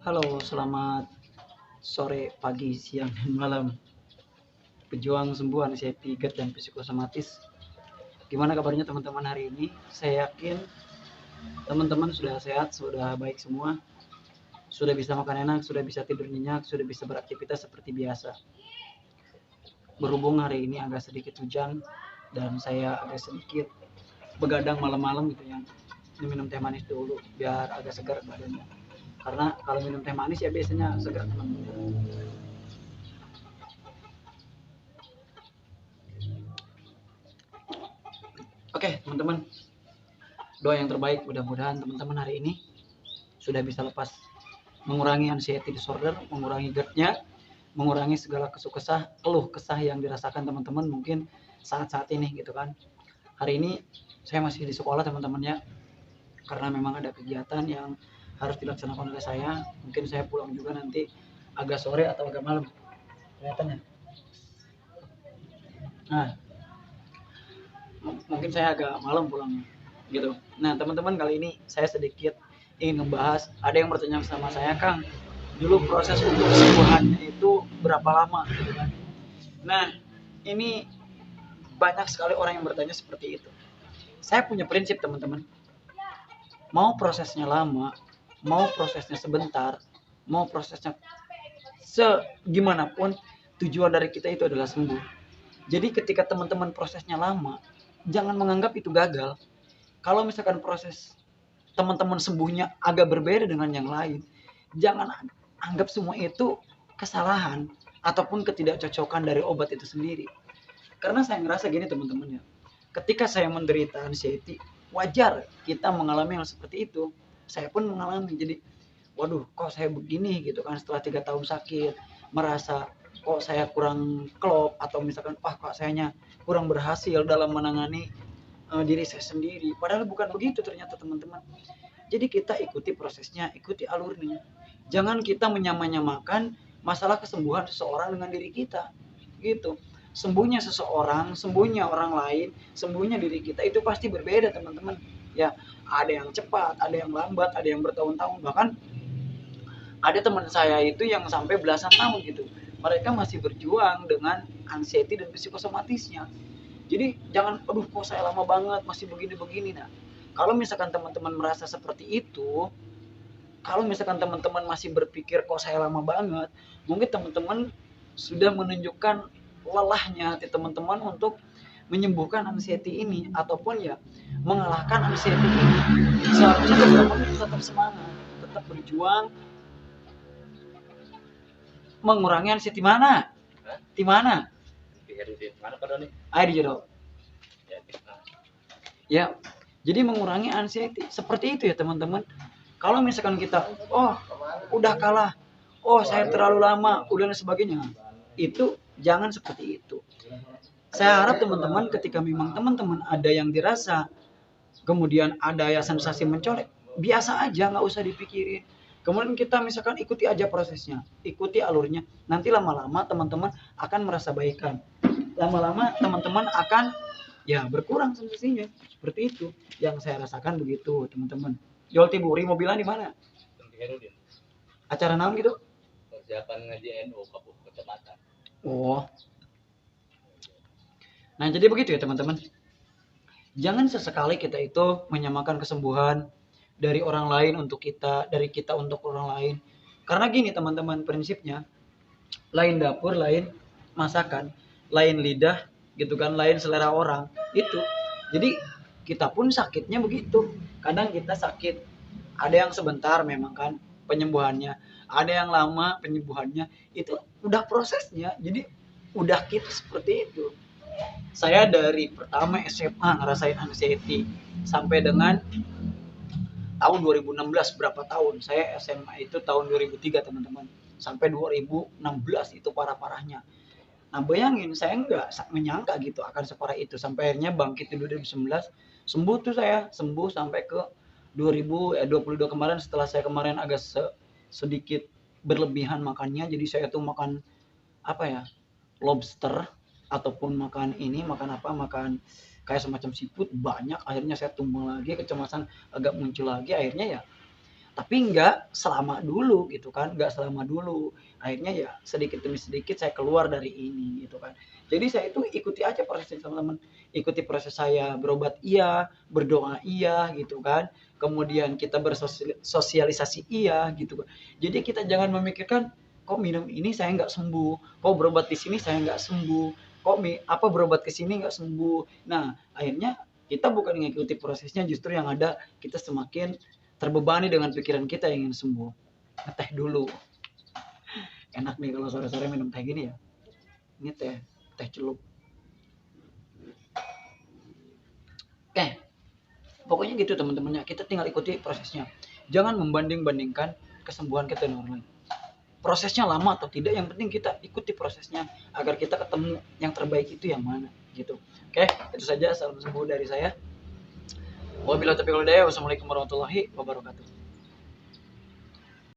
Halo, selamat sore, pagi, siang, dan malam. Pejuang sembuhan anxiety, GERD, dan psikosomatis. Gimana kabarnya teman-teman hari ini? Saya yakin teman-teman sudah sehat, sudah baik semua. Sudah bisa makan enak, sudah bisa tidur nyenyak, sudah bisa beraktivitas seperti biasa. Berhubung hari ini agak sedikit hujan, dan saya agak sedikit begadang malam-malam gitu ya. Minum teh manis dulu, biar agak segar badannya. Karena kalau minum teh manis ya biasanya segar teman-teman. Oke, teman-teman, doa yang terbaik mudah-mudahan teman-teman hari ini sudah bisa lepas, mengurangi anxiety disorder, mengurangi GERD-nya, mengurangi segala keluh kesah yang dirasakan teman-teman mungkin saat-saat ini gitu kan. Hari ini saya masih di sekolah teman-teman ya, karena memang ada kegiatan yang harus dilaksanakan oleh saya. Mungkin saya pulang juga nanti agak sore atau agak malam kelihatannya. Nah, mungkin saya agak malam pulangnya gitu. Nah, teman-teman, kali ini saya sedikit ingin membahas, ada yang bertanya sama saya, Kang, dulu proses untuk kesembuhannya itu berapa lama gitu kan. Nah, ini banyak sekali orang yang bertanya seperti itu. Saya punya prinsip teman-teman, mau prosesnya lama, mau prosesnya sebentar, mau prosesnya segimanapun, tujuan dari kita itu adalah sembuh. Jadi ketika teman-teman prosesnya lama, jangan menganggap itu gagal. Kalau misalkan proses teman-teman sembuhnya agak berbeda dengan yang lain, jangan anggap semua itu kesalahan ataupun ketidakcocokan dari obat itu sendiri. Karena saya ngerasa gini teman-teman ya, ketika saya menderita anxiety, wajar kita mengalami hal seperti itu. Saya pun mengalami, jadi waduh kok saya begini gitu kan, setelah 3 tahun sakit, merasa kok saya kurang klop, atau misalkan kok sayanya kurang berhasil dalam menangani diri saya sendiri. Padahal bukan begitu ternyata teman-teman. Jadi kita ikuti prosesnya, ikuti alurnya. Jangan kita menyamakan masalah kesembuhan seseorang dengan diri kita. Gitu. Sembuhnya seseorang, sembuhnya orang lain, sembuhnya diri kita itu pasti berbeda, teman-teman. Ya, ada yang cepat, ada yang lambat, ada yang bertahun-tahun. Bahkan ada teman saya itu yang sampai belasan tahun gitu. Mereka masih berjuang dengan anxiety dan psikosomatisnya. Jadi jangan, aduh kok saya lama banget masih begini-begini. Nah, kalau misalkan teman-teman merasa seperti itu, kalau misalkan teman-teman masih berpikir kok saya lama banget, mungkin teman-teman sudah menunjukkan lelahnya hati teman-teman untuk menyembuhkan anxiety ini ataupun ya mengalahkan anxiety ini. Seharusnya teman-teman tetap semangat, tetap berjuang mengurangi anxiety mana? Di mana? Di mana pada nih? Ayo di jodoh. Ya, jadi mengurangi anxiety seperti itu ya teman-teman. Kalau misalkan kita, oh udah kalah, oh saya terlalu lama, udah dan sebagainya, itu jangan seperti itu. Saya harap teman-teman ketika memang teman-teman ada yang dirasa, kemudian ada ya sensasi mencolek, biasa aja, nggak usah dipikirin. Kemudian kita misalkan ikuti aja prosesnya, ikuti alurnya. Nanti lama-lama teman-teman akan merasa baikan. Lama-lama teman-teman akan ya berkurang sensasinya. Seperti itu yang saya rasakan begitu, teman-teman. Jol Tiburi mobilan di mana? Acara naon gitu? Persiapan ngaji NU kecamatan. Oh. Nah, jadi begitu ya, teman-teman. Jangan sesekali kita itu menyamakan kesembuhan dari orang lain untuk kita, dari kita untuk orang lain. Karena gini teman-teman, prinsipnya lain dapur, lain masakan, lain lidah gitu kan, lain selera orang. Itu. Jadi kita pun sakitnya begitu. Kadang kita sakit, ada yang sebentar memang kan penyembuhannya, ada yang lama penyembuhannya. Itu udah prosesnya. Jadi udah kita seperti itu. Saya dari pertama SMA ngerasain anxiety sampai dengan tahun 2016, berapa tahun. Saya SMA itu tahun 2003 teman-teman, sampai 2016 itu parah-parahnya. Nah bayangin, saya nggak menyangka gitu akan separah itu, sampai akhirnya bangkit di 2019, sembuh tuh, saya sembuh sampai ke 2022 kemarin. Setelah saya kemarin agak sedikit berlebihan makannya, jadi saya tuh makan apa ya, lobster ataupun makan ini, makan apa, makan kayak semacam seafood banyak. Akhirnya saya tumbang lagi, kecemasan agak muncul lagi. Akhirnya ya Tapi nggak selama dulu gitu kan, nggak selama dulu. Akhirnya ya sedikit demi sedikit saya keluar dari ini gitu kan. Jadi saya itu ikuti aja prosesnya teman-teman. Ikuti proses saya berobat iya, berdoa iya gitu kan. Kemudian kita bersosialisasi iya gitu kan. Jadi kita jangan memikirkan kok minum ini saya nggak sembuh, kok berobat di sini saya nggak sembuh, kok berobat ke sini nggak sembuh. Nah akhirnya kita bukan mengikuti prosesnya, justru yang ada kita semakin terbebani dengan pikiran kita yang ingin sembuh. Ngeteh dulu. Enak nih kalau sore-sore minum teh gini ya. Ini teh celup. Oke, pokoknya gitu teman-temannya. Kita tinggal ikuti prosesnya. Jangan membanding-bandingkan kesembuhan kita dengan orang lain. Prosesnya lama atau tidak, yang penting kita ikuti prosesnya agar kita ketemu yang terbaik itu yang mana gitu. Oke, itu saja, salam sembuh dari saya. Wabillahi taufiq wal hidayah. Wassalamualaikum warahmatullahi wabarakatuh.